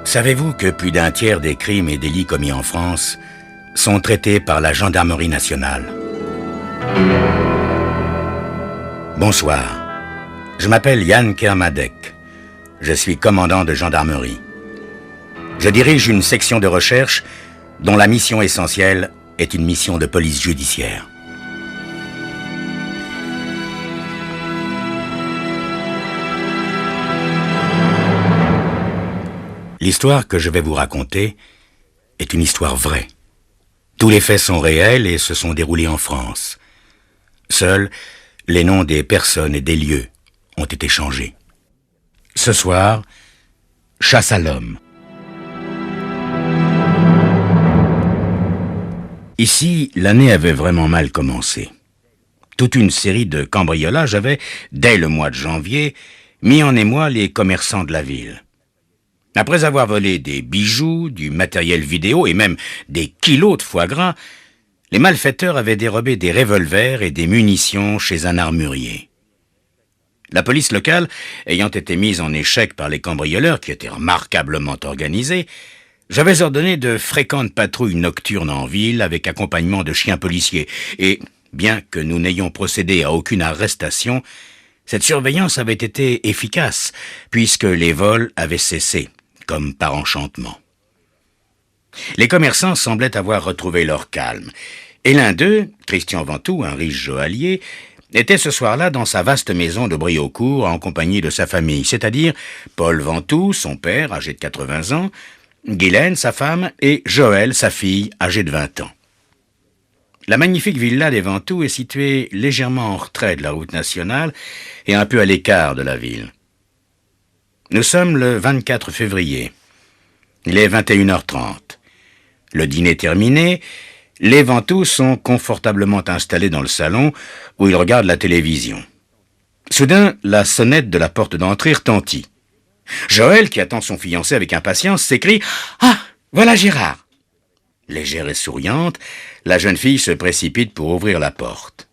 Savez-vous que plus d'un tiers des crimes et délits commis en France sont traités par la gendarmerie nationale? Bonsoir, je m'appelle Yann Kermadec. Je suis commandant de gendarmerie. Je dirige une section de recherche dont la mission essentielle est une mission de police judiciaire. L'histoire que je vais vous raconter est une histoire vraie. Tous les faits sont réels et se sont déroulés en France. Seuls les noms des personnes et des lieux ont été changés. Ce soir, chasse à l'homme. Ici, l'année avait vraiment mal commencé. Toute une série de cambriolages avait, dès le mois de janvier, mis en émoi les commerçants de la ville. Après avoir volé des bijoux, du matériel vidéo et même des kilos de foie gras, les malfaiteurs avaient dérobé des revolvers et des munitions chez un armurier. La police locale, ayant été mise en échec par les cambrioleurs qui étaient remarquablement organisés, j'avais ordonné de fréquentes patrouilles nocturnes en ville avec accompagnement de chiens policiers et, bien que nous n'ayons procédé à aucune arrestation, cette surveillance avait été efficace puisque les vols avaient cessé, comme par enchantement. Les commerçants semblaient avoir retrouvé leur calme, et l'un d'eux, Christian Ventoux, un riche joaillier, était ce soir-là dans sa vaste maison de Briaucourt en compagnie de sa famille, c'est-à-dire Paul Ventoux, son père, âgé de 80 ans, Guylaine, sa femme, et Joël, sa fille, âgée de 20 ans. La magnifique villa des Ventoux est située légèrement en retrait de la route nationale et un peu à l'écart de la ville. Nous sommes le 24 février. Il est 21h30. Le dîner terminé, les Ventoux sont confortablement installés dans le salon où ils regardent la télévision. Soudain, la sonnette de la porte d'entrée retentit. Joël, qui attend son fiancé avec impatience, s'écrie « Ah, voilà Gérard !» Légère et souriante, la jeune fille se précipite pour ouvrir la porte.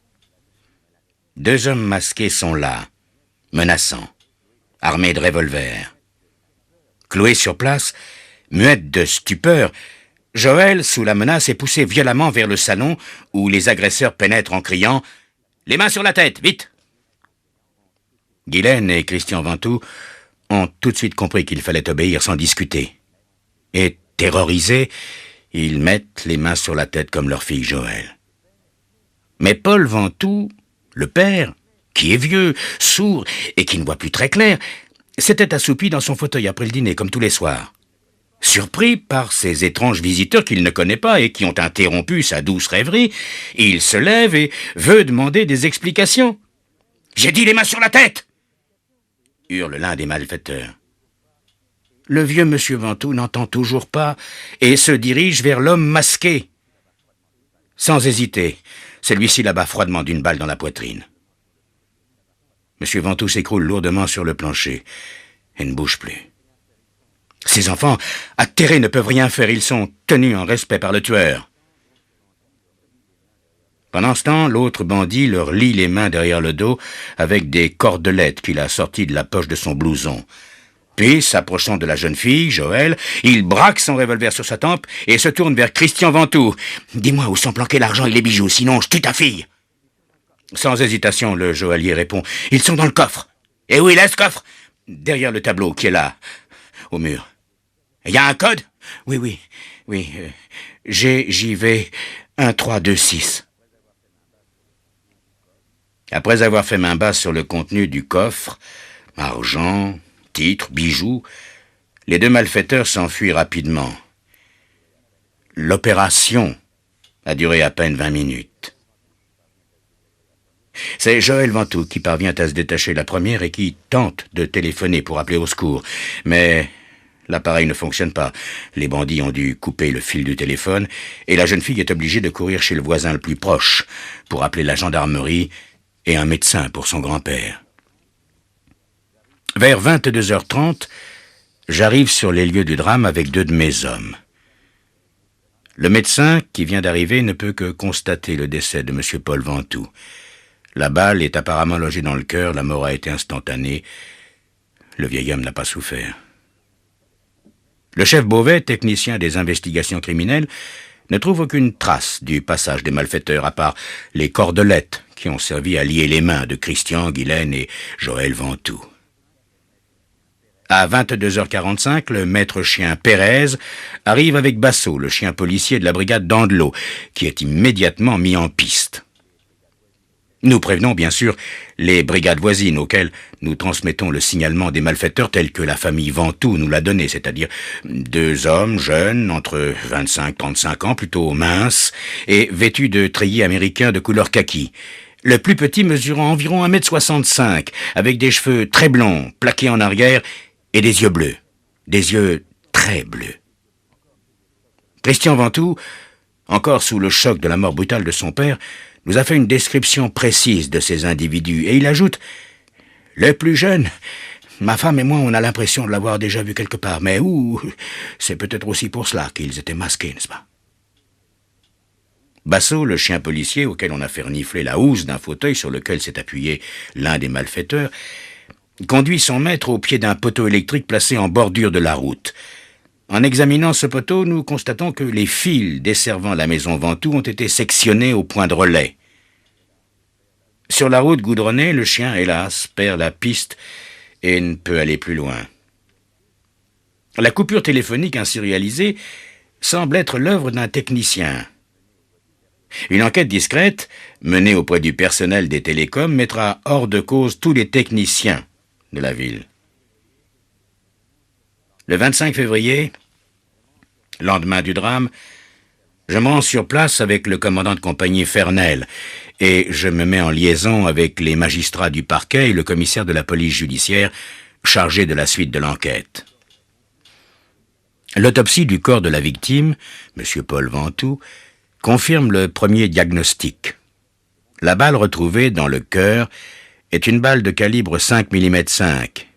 Deux hommes masqués sont là, menaçants, armés de revolvers. Cloué sur place, muette de stupeur, Joël, sous la menace, est poussé violemment vers le salon où les agresseurs pénètrent en criant « Les mains sur la tête, vite !» Guylaine et Christian Ventoux ont tout de suite compris qu'il fallait obéir sans discuter. Et, terrorisés, ils mettent les mains sur la tête comme leur fille Joël. Mais Paul Ventoux, le père, qui est vieux, sourd et qui ne voit plus très clair, s'était assoupi dans son fauteuil après le dîner, comme tous les soirs. Surpris par ces étranges visiteurs qu'il ne connaît pas et qui ont interrompu sa douce rêverie, il se lève et veut demander des explications. « J'ai dit les mains sur la tête !» hurle l'un des malfaiteurs. Le vieux monsieur Ventoux n'entend toujours pas et se dirige vers l'homme masqué. Sans hésiter, celui-ci l'abat froidement d'une balle dans la poitrine. Monsieur Ventoux s'écroule lourdement sur le plancher et ne bouge plus. Ces enfants, atterrés, ne peuvent rien faire. Ils sont tenus en respect par le tueur. Pendant ce temps, l'autre bandit leur lie les mains derrière le dos avec des cordelettes qu'il a sorties de la poche de son blouson. Puis, s'approchant de la jeune fille, Joël, il braque son revolver sur sa tempe et se tourne vers Christian Ventoux. « Dis-moi où sont planqués l'argent et les bijoux, sinon je tue ta fille !» Sans hésitation, le joaillier répond « Ils sont dans le coffre !»« Et où il est ce coffre ?»« Derrière le tableau qui est là, au mur. »« Il y a un code ?»« Oui. JV 1326. » Après avoir fait main basse sur le contenu du coffre, argent, titres, bijoux, les deux malfaiteurs s'enfuient rapidement. L'opération a duré à peine 20 minutes. C'est Joël Ventoux qui parvient à se détacher la première et qui tente de téléphoner pour appeler au secours. Mais l'appareil ne fonctionne pas. Les bandits ont dû couper le fil du téléphone et la jeune fille est obligée de courir chez le voisin le plus proche pour appeler la gendarmerie et un médecin pour son grand-père. Vers 22h30, j'arrive sur les lieux du drame avec deux de mes hommes. Le médecin qui vient d'arriver ne peut que constater le décès de M. Paul Ventoux. La balle est apparemment logée dans le cœur, la mort a été instantanée. Le vieil homme n'a pas souffert. Le chef Beauvais, technicien des investigations criminelles, ne trouve aucune trace du passage des malfaiteurs, à part les cordelettes qui ont servi à lier les mains de Christian, Guylaine et Joël Ventoux. À 22h45, le maître chien Pérez arrive avec Basso, le chien policier de la brigade d'Andelot, qui est immédiatement mis en piste. Nous prévenons bien sûr les brigades voisines auxquelles nous transmettons le signalement des malfaiteurs tel que la famille Ventoux nous l'a donné, c'est-à-dire 2 hommes jeunes, entre 25 et 35 ans, plutôt minces, et vêtus de treillis américains de couleur kaki. Le plus petit mesurant environ 1m65, avec des cheveux très blonds, plaqués en arrière, et des yeux bleus. Des yeux très bleus. Christian Ventoux, encore sous le choc de la mort brutale de son père, nous a fait une description précise de ces individus, et il ajoute « Le plus jeune, ma femme et moi, on a l'impression de l'avoir déjà vu quelque part, mais où? C'est peut-être aussi pour cela qu'ils étaient masqués, n'est-ce pas ?» Basso, le chien policier auquel on a fait renifler la housse d'un fauteuil sur lequel s'est appuyé l'un des malfaiteurs, conduit son maître au pied d'un poteau électrique placé en bordure de la route. En examinant ce poteau, nous constatons que les fils desservant la maison Ventoux ont été sectionnés au point de relais. Sur la route goudronnée, le chien, hélas, perd la piste et ne peut aller plus loin. La coupure téléphonique ainsi réalisée semble être l'œuvre d'un technicien. Une enquête discrète, menée auprès du personnel des télécoms, mettra hors de cause tous les techniciens de la ville. Le 25 février, lendemain du drame, je me rends sur place avec le commandant de compagnie Fernel et je me mets en liaison avec les magistrats du parquet et le commissaire de la police judiciaire chargé de la suite de l'enquête. L'autopsie du corps de la victime, M. Paul Ventoux, confirme le premier diagnostic. La balle retrouvée dans le cœur est une balle de calibre 5 mm 5.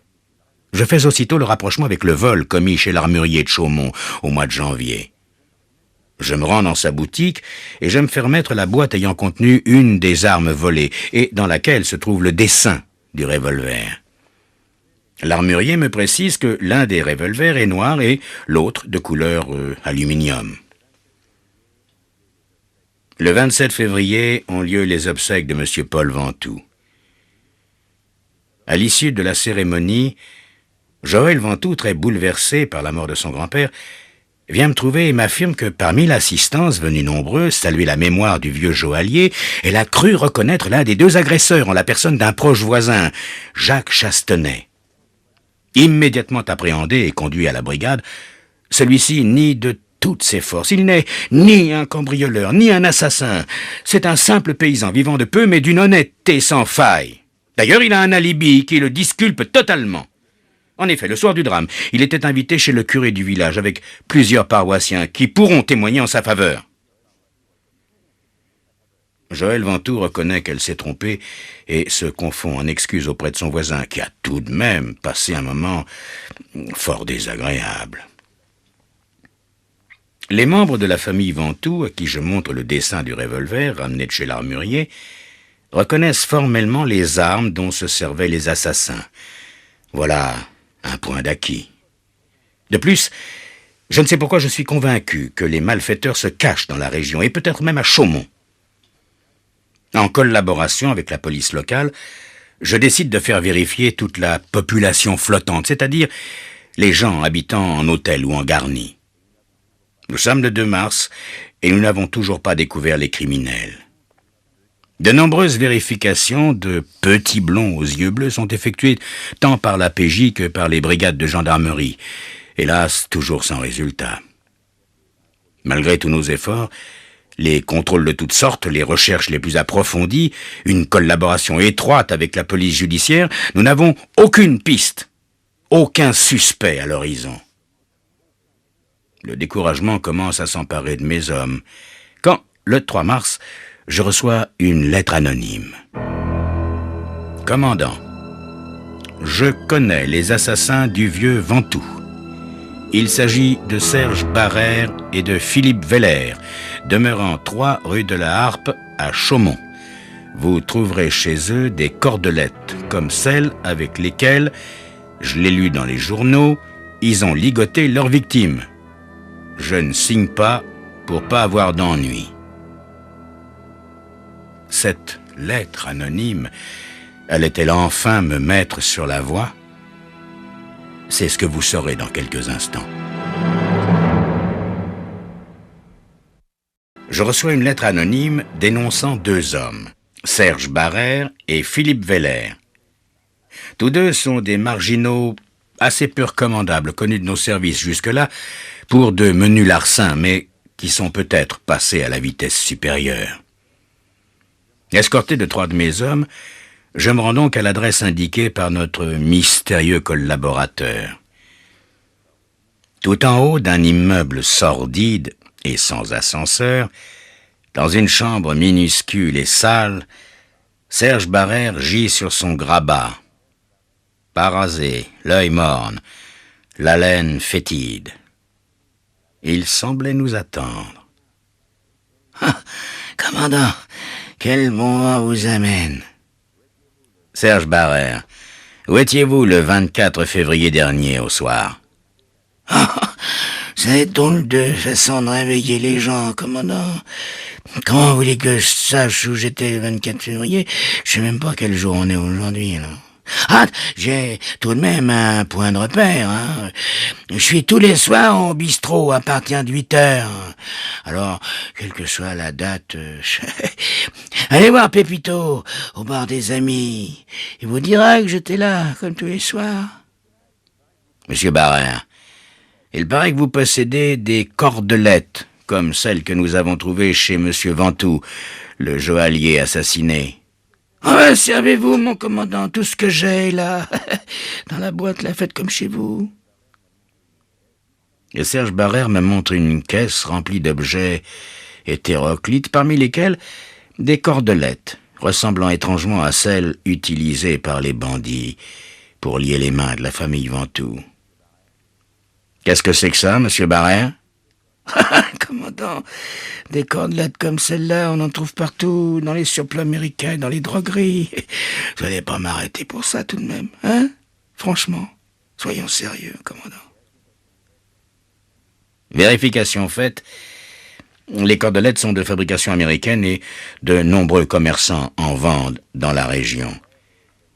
Je fais aussitôt le rapprochement avec le vol commis chez l'armurier de Chaumont au mois de janvier. Je me rends dans sa boutique et je me fais remettre la boîte ayant contenu une des armes volées et dans laquelle se trouve le dessin du revolver. L'armurier me précise que l'un des revolvers est noir et l'autre de couleur aluminium. Le 27 février ont lieu les obsèques de M. Paul Ventoux. À l'issue de la cérémonie, Joël Ventoux, très bouleversé par la mort de son grand-père, vient me trouver et m'affirme que parmi l'assistance venue nombreuse saluer la mémoire du vieux joaillier, elle a cru reconnaître l'un des 2 agresseurs en la personne d'un proche voisin, Jacques Chastenay. Immédiatement appréhendé et conduit à la brigade, celui-ci nie de toutes ses forces. Il n'est ni un cambrioleur, ni un assassin. C'est un simple paysan vivant de peu, mais d'une honnêteté sans faille. D'ailleurs, il a un alibi qui le disculpe totalement. En effet, le soir du drame, il était invité chez le curé du village avec plusieurs paroissiens qui pourront témoigner en sa faveur. Joël Ventoux reconnaît qu'elle s'est trompée et se confond en excuses auprès de son voisin, qui a tout de même passé un moment fort désagréable. Les membres de la famille Ventoux, à qui je montre le dessin du revolver ramené de chez l'armurier, reconnaissent formellement les armes dont se servaient les assassins. Voilà un point d'acquis. De plus, je ne sais pourquoi je suis convaincu que les malfaiteurs se cachent dans la région, et peut-être même à Chaumont. En collaboration avec la police locale, je décide de faire vérifier toute la population flottante, c'est-à-dire les gens habitant en hôtel ou en garni. Nous sommes le 2 mars et nous n'avons toujours pas découvert les criminels. De nombreuses vérifications de petits blonds aux yeux bleus sont effectuées tant par la PJ que par les brigades de gendarmerie. Hélas, toujours sans résultat. Malgré tous nos efforts, les contrôles de toutes sortes, les recherches les plus approfondies, une collaboration étroite avec la police judiciaire, nous n'avons aucune piste, aucun suspect à l'horizon. Le découragement commence à s'emparer de mes hommes, quand, le 3 mars, je reçois une lettre anonyme. Commandant, je connais les assassins du vieux Ventoux. Il s'agit de Serge Barrère et de Philippe Veller, demeurant 3 rue de la Harpe à Chaumont. Vous trouverez chez eux des cordelettes, comme celles avec lesquelles, je l'ai lu dans les journaux, ils ont ligoté leur victime. Je ne signe pas pour pas avoir d'ennui. Cette lettre anonyme allait-elle enfin me mettre sur la voie? C'est ce que vous saurez dans quelques instants. Je reçois une lettre anonyme dénonçant deux hommes, Serge Barrère et Philippe Weller. Tous deux sont des marginaux assez peu recommandables, connus de nos services jusque-là, pour de menus larcins, mais qui sont peut-être passés à la vitesse supérieure. Escorté de trois de mes hommes, je me rends donc à l'adresse indiquée par notre mystérieux collaborateur. Tout en haut d'un immeuble sordide et sans ascenseur, dans une chambre minuscule et sale, Serge Barrère gît sur son grabat. Pas rasé, l'œil morne, l'haleine fétide. Il semblait nous attendre. « Ah, commandant, quel moment vous amène ?» Serge Barrère, où étiez-vous le 24 février dernier au soir? « Ah, c'est donc de façon de réveiller les gens, commandant. Comment voulez que je sache où j'étais le 24 février? Je sais même pas quel jour on est aujourd'hui, là. Ah, j'ai tout de même un point de repère, hein. Je suis tous les soirs au bistrot à partir de 8 heures. Alors, quelle que soit la date, allez voir Pépito au bar des amis. Il vous dira que j'étais là, comme tous les soirs. Monsieur Barrère, il paraît que vous possédez des cordelettes, comme celles que nous avons trouvées chez Monsieur Ventoux, le joaillier assassiné. Ah, servez-vous, mon commandant, tout ce que j'ai, là, dans la boîte, la faites comme chez vous. Et Serge Barrère me montre une caisse remplie d'objets hétéroclites, parmi lesquels des cordelettes, ressemblant étrangement à celles utilisées par les bandits pour lier les mains de la famille Ventoux. Qu'est-ce que c'est que ça, monsieur Barrère? Commandant, des cordelettes comme celle-là, on en trouve partout, dans les surplats américains, dans les drogueries. Vous n'allez pas m'arrêter pour ça tout de même, hein? Franchement, soyons sérieux, commandant. Vérification faite, les cordelettes sont de fabrication américaine et de nombreux commerçants en vendent dans la région.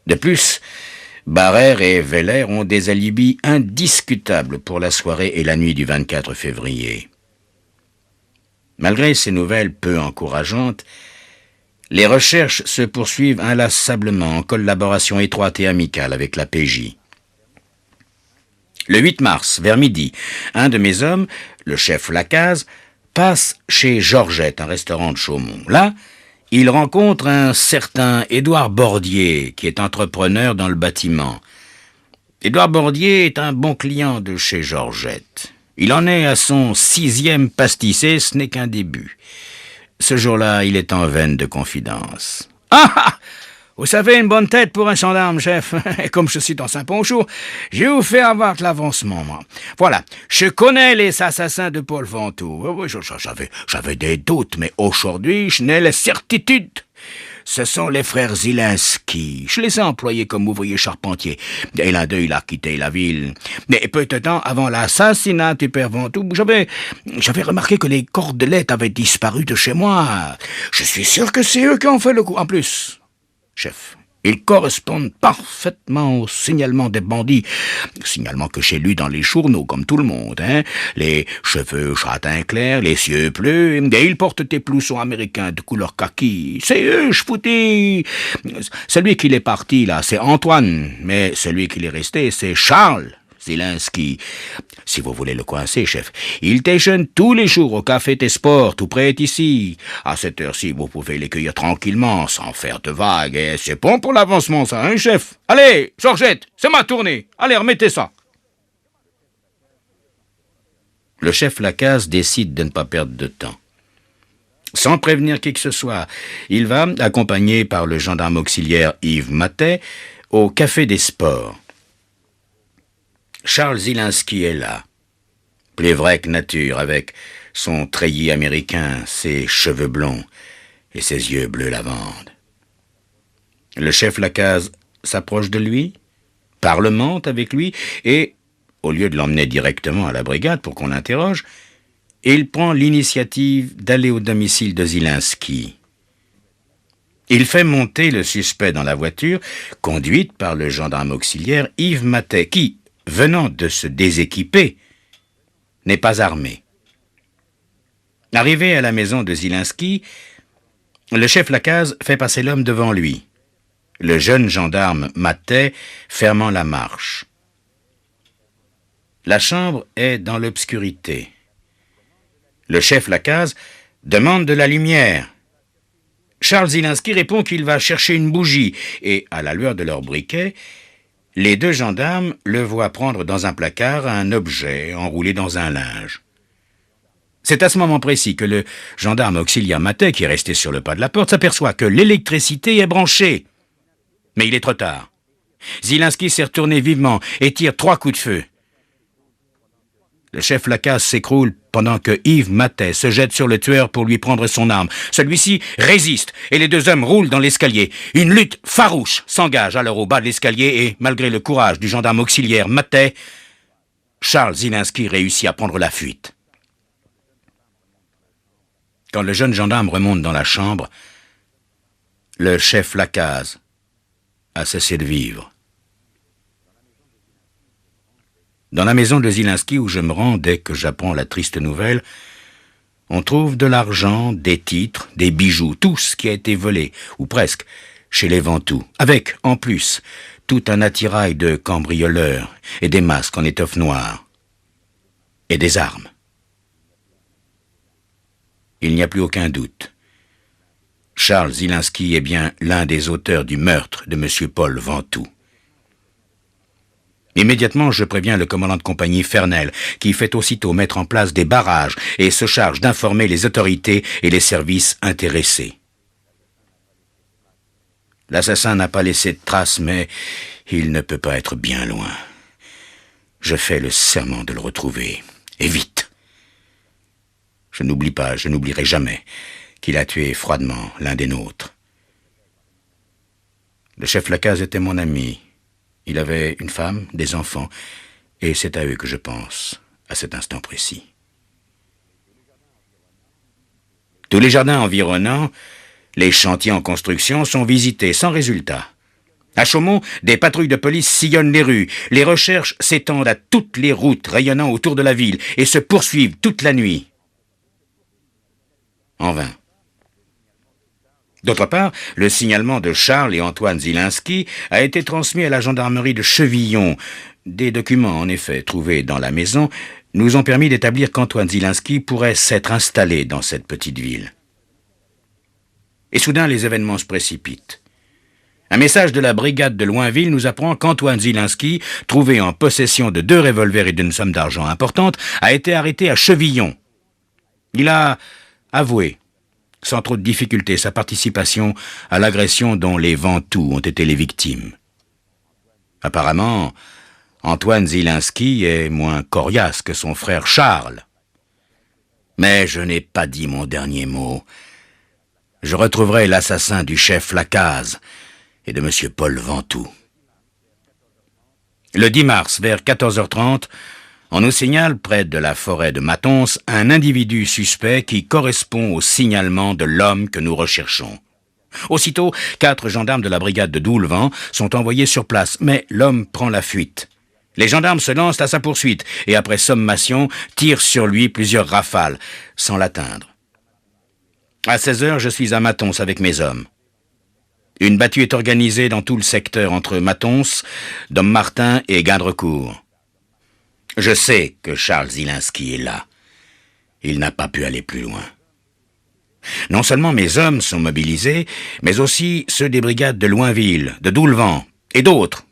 De plus, Barrère et Weller ont des alibis indiscutables pour la soirée et la nuit du 24 février. Malgré ces nouvelles peu encourageantes, les recherches se poursuivent inlassablement en collaboration étroite et amicale avec la PJ. Le 8 mars, vers midi, un de mes hommes, le chef Lacaze, passe chez Georgette, un restaurant de Chaumont. Là, il rencontre un certain Édouard Bordier, qui est entrepreneur dans le bâtiment. Édouard Bordier est un bon client de chez Georgette. Il en est à son 6e pastis, et ce n'est qu'un début. Ce jour-là, il est en veine de confidence. « Ah! Vous savez, une bonne tête pour un gendarme, chef. Comme je suis dans Saint-Ponchour, je vais vous faire avoir de l'avancement, moi. Voilà, je connais les assassins de Paul Ventoux. Oui, j'avais des doutes, mais aujourd'hui, je n'ai la certitude. Ce sont les frères Zilinski. Je les ai employés comme ouvriers charpentiers. Et l'un d'eux, il a quitté la ville. Mais peu de temps avant l'assassinat du père Ventoux, j'avais remarqué que les cordelettes avaient disparu de chez moi. Je suis sûr que c'est eux qui ont fait le coup. En plus, chef, ils correspondent parfaitement au signalement des bandits. Signalement que j'ai lu dans les journaux, comme tout le monde, hein. Les cheveux châtain clair, les yeux bleus, et ils portent des blousons américains de couleur kaki. C'est eux, je vous dis. Celui qui est parti, là, c'est Antoine, mais celui qui est resté, c'est Charles Zilinski. Si vous voulez le coincer, chef, il déjeune tous les jours au Café des Sports, tout près d'ici. À cette heure-ci, vous pouvez les cueillir tranquillement, sans faire de vagues, et c'est bon pour l'avancement, ça, hein, chef? Allez, Georgette, c'est ma tournée. Allez, remettez ça. Le chef Lacaze décide de ne pas perdre de temps. Sans prévenir qui que ce soit, il va, accompagné par le gendarme auxiliaire Yves Matet, au Café des Sports. Charles Zilinski est là, plus vrai que nature, avec son treillis américain, ses cheveux blonds et ses yeux bleu lavande. Le chef Lacaze s'approche de lui, parlemente avec lui et au lieu de l'emmener directement à la brigade pour qu'on l'interroge, il prend l'initiative d'aller au domicile de Zilinski. Il fait monter le suspect dans la voiture, conduite par le gendarme auxiliaire Yves Matet, qui, venant de se déséquiper, n'est pas armé. Arrivé à la maison de Zilinski, le chef Lacaze fait passer l'homme devant lui, le jeune gendarme Matet fermant la marche. La chambre est dans l'obscurité. Le chef Lacaze demande de la lumière. Charles Zilinski répond qu'il va chercher une bougie et, à la lueur de leur briquet, les deux gendarmes le voient prendre dans un placard un objet enroulé dans un linge. C'est à ce moment précis que le gendarme auxiliaire Matet, qui est resté sur le pas de la porte, s'aperçoit que l'électricité est branchée. Mais il est trop tard. Zilinski s'est retourné vivement et tire 3 coups de feu. Le chef Lacaze s'écroule pendant que Yves Matet se jette sur le tueur pour lui prendre son arme. Celui-ci résiste et les deux hommes roulent dans l'escalier. Une lutte farouche s'engage alors au bas de l'escalier et, malgré le courage du gendarme auxiliaire Matet, Charles Zilinski réussit à prendre la fuite. Quand le jeune gendarme remonte dans la chambre, le chef Lacaze a cessé de vivre. Dans la maison de Zilinski où je me rends dès que j'apprends la triste nouvelle, on trouve de l'argent, des titres, des bijoux, tout ce qui a été volé, ou presque, chez les Ventoux, avec, en plus, tout un attirail de cambrioleurs et des masques en étoffe noire, et des armes. Il n'y a plus aucun doute. Charles Zilinski est bien l'un des auteurs du meurtre de M. Paul Ventoux. Immédiatement, je préviens le commandant de compagnie Fernel, qui fait aussitôt mettre en place des barrages et se charge d'informer les autorités et les services intéressés. L'assassin n'a pas laissé de traces, mais il ne peut pas être bien loin. Je fais le serment de le retrouver, et vite. Je n'oublie pas, je n'oublierai jamais qu'il a tué froidement l'un des nôtres. Le chef Lacaze était mon ami. Il avait une femme, des enfants, et c'est à eux que je pense, à cet instant précis. Tous les jardins environnants, les chantiers en construction sont visités sans résultat. À Chaumont, des patrouilles de police sillonnent les rues. Les recherches s'étendent à toutes les routes rayonnant autour de la ville et se poursuivent toute la nuit. En vain. D'autre part, le signalement de Charles et Antoine Zilinski a été transmis à la gendarmerie de Chevillon. Des documents, en effet, trouvés dans la maison, nous ont permis d'établir qu'Antoine Zilinski pourrait s'être installé dans cette petite ville. Et soudain, les événements se précipitent. Un message de la brigade de Loinville nous apprend qu'Antoine Zilinski, trouvé en possession de 2 revolvers et d'une somme d'argent importante, a été arrêté à Chevillon. Il a avoué, sans trop de difficulté, sa participation à l'agression dont les Ventoux ont été les victimes. Apparemment, Antoine Zilinski est moins coriace que son frère Charles. Mais je n'ai pas dit mon dernier mot. Je retrouverai l'assassin du chef Lacaze et de M. Paul Ventoux. Le 10 mars, vers 14h30, on nous signale, près de la forêt de Matons, un individu suspect qui correspond au signalement de l'homme que nous recherchons. Aussitôt, 4 gendarmes de la brigade de Doulevant sont envoyés sur place, mais l'homme prend la fuite. Les gendarmes se lancent à sa poursuite et, après sommation, tirent sur lui plusieurs rafales, sans l'atteindre. À 16h, je suis à Matons avec mes hommes. Une battue est organisée dans tout le secteur entre Matons, Dommartin et Guindrecourt. Je sais que Charles Zilinski est là. Il n'a pas pu aller plus loin. Non seulement mes hommes sont mobilisés, mais aussi ceux des brigades de Loinville, de Doulevant et d'autres,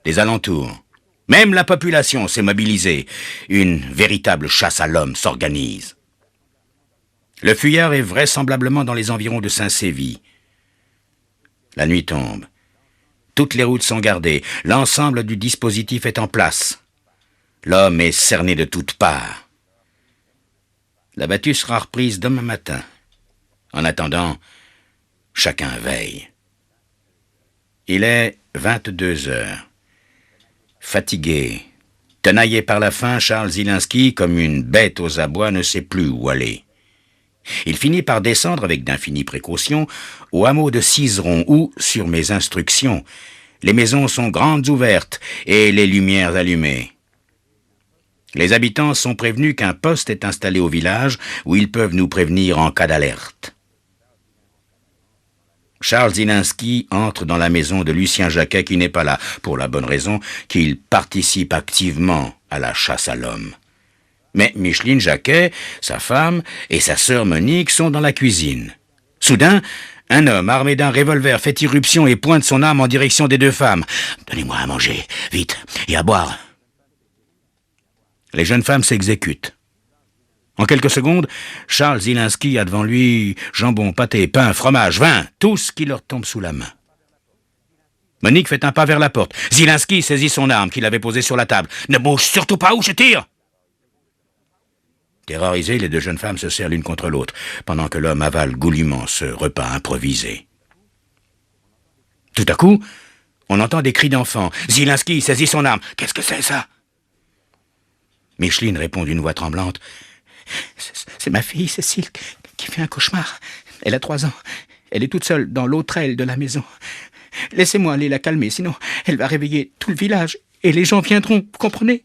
des alentours. Même la population s'est mobilisée. Une véritable chasse à l'homme s'organise. Le fuyard est vraisemblablement dans les environs de Saint-Sévy. La nuit tombe. Toutes les routes sont gardées. L'ensemble du dispositif est en place. L'homme est cerné de toutes parts. La battue sera reprise demain matin. En attendant, chacun veille. Il est 22 heures. Fatigué, Tenaillé par la faim, Charles Zilinski, comme une bête aux abois, ne sait plus où aller. Il finit par descendre avec d'infinies précautions au hameau de Cizeron où, sur mes instructions, les maisons sont grandes ouvertes et les lumières allumées. Les habitants sont prévenus qu'un poste est installé au village où ils peuvent nous prévenir en cas d'alerte. Charles Zilinski entre dans la maison de Lucien Jacquet qui n'est pas là, pour la bonne raison qu'il participe activement à la chasse à l'homme. Mais Micheline Jacquet, sa femme et sa sœur Monique sont dans la cuisine. Soudain, un homme armé d'un revolver fait irruption et pointe son arme en direction des deux femmes. « Donnez-moi à manger, vite, et à boire !» Les jeunes femmes s'exécutent. En quelques secondes, Charles Zilinski a devant lui jambon, pâté, pain, fromage, vin, tout ce qui leur tombe sous la main. Monique fait un pas vers la porte. Zilinski saisit son arme qu'il avait posée sur la table. « Ne bouge surtout pas ou je tire !» Terrorisées, les deux jeunes femmes se serrent l'une contre l'autre, pendant que l'homme avale goulûment ce repas improvisé. Tout à coup, on entend des cris d'enfants. Zilinski saisit son arme. « Qu'est-ce que c'est, ça ?» Micheline répond d'une voix tremblante. « C'est ma fille, Cécile, qui fait un cauchemar. Elle a 3 ans. Elle est toute seule dans l'autre aile de la maison. Laissez-moi aller la calmer, sinon elle va réveiller tout le village et les gens viendront, vous comprenez ?»«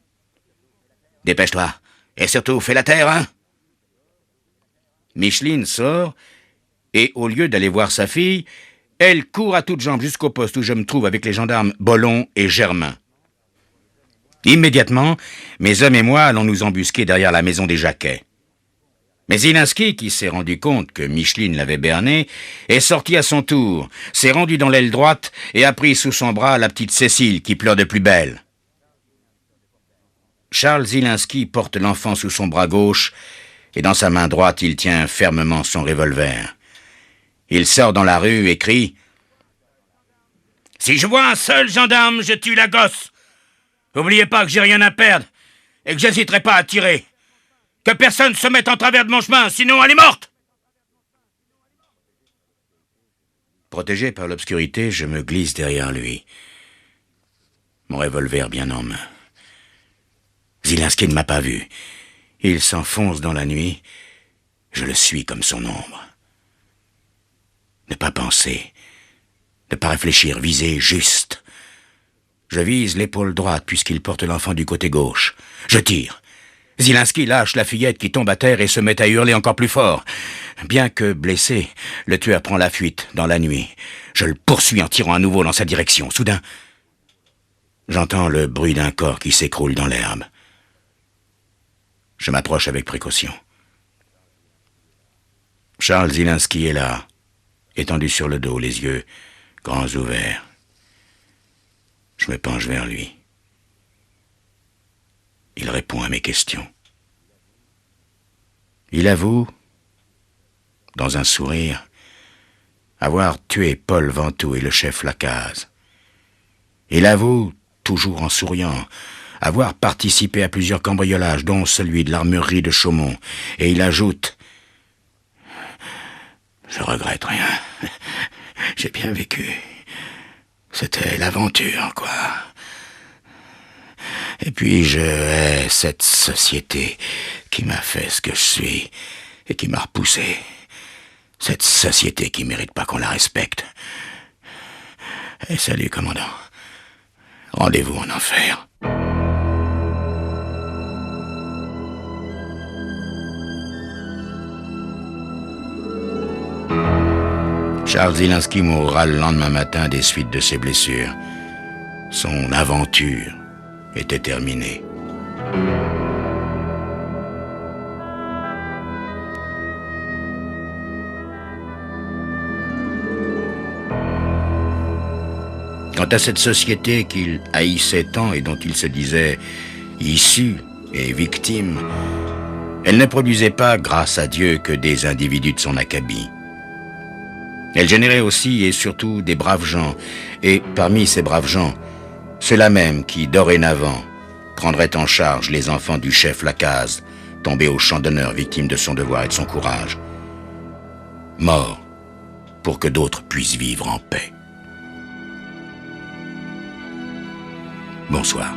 Dépêche-toi. Et surtout, fais la terre, hein !» Micheline sort, et au lieu d'aller voir sa fille, elle court à toutes jambes jusqu'au poste où je me trouve avec les gendarmes Bollon et Germain. Immédiatement, mes hommes et moi allons nous embusquer derrière la maison des Jacquet. Mais Zilinski, qui s'est rendu compte que Micheline l'avait berné, est sorti à son tour, s'est rendu dans l'aile droite et a pris sous son bras la petite Cécile qui pleure de plus belle. Charles Zilinski porte l'enfant sous son bras gauche et dans sa main droite il tient fermement son revolver. Il sort dans la rue et crie « Si je vois un seul gendarme, je tue la gosse. N'oubliez pas que j'ai rien à perdre et que j'hésiterai pas à tirer. Que personne se mette en travers de mon chemin, sinon elle est morte !» Protégé par l'obscurité, je me glisse derrière lui, mon revolver bien en main. Zilinski ne m'a pas vu. Il s'enfonce dans la nuit. Je le suis comme son ombre. Ne pas penser, ne pas réfléchir, viser juste. Je vise l'épaule droite puisqu'il porte l'enfant du côté gauche. Je tire. Zilinski lâche la fillette qui tombe à terre et se met à hurler encore plus fort. Bien que blessé, le tueur prend la fuite dans la nuit. Je le poursuis en tirant à nouveau dans sa direction. Soudain, j'entends le bruit d'un corps qui s'écroule dans l'herbe. Je m'approche avec précaution. Charles Zilinski est là, étendu sur le dos, les yeux grands ouverts. Je me penche vers lui. Il répond à mes questions. Il avoue, dans un sourire, avoir tué Paul Ventoux et le chef Lacaze. Il avoue, toujours en souriant, avoir participé à plusieurs cambriolages, dont celui de l'armurerie de Chaumont. Et il ajoute « Je regrette rien. J'ai bien vécu. C'était l'aventure, quoi. Et puis je hais cette société qui m'a fait ce que je suis et qui m'a repoussé. Cette société qui mérite pas qu'on la respecte. Et salut, commandant. Rendez-vous en enfer. » Charles Zilinski mourra le lendemain matin des suites de ses blessures. Son aventure était terminée. Quant à cette société qu'il haïssait tant et dont il se disait issue et victime, elle ne produisait pas, grâce à Dieu, que des individus de son acabit. Elle générait aussi et surtout des braves gens, et parmi ces braves gens, ceux-là même qui, dorénavant, prendraient en charge les enfants du chef Lacaze, tombé au champ d'honneur victime de son devoir et de son courage. Mort pour que d'autres puissent vivre en paix. Bonsoir.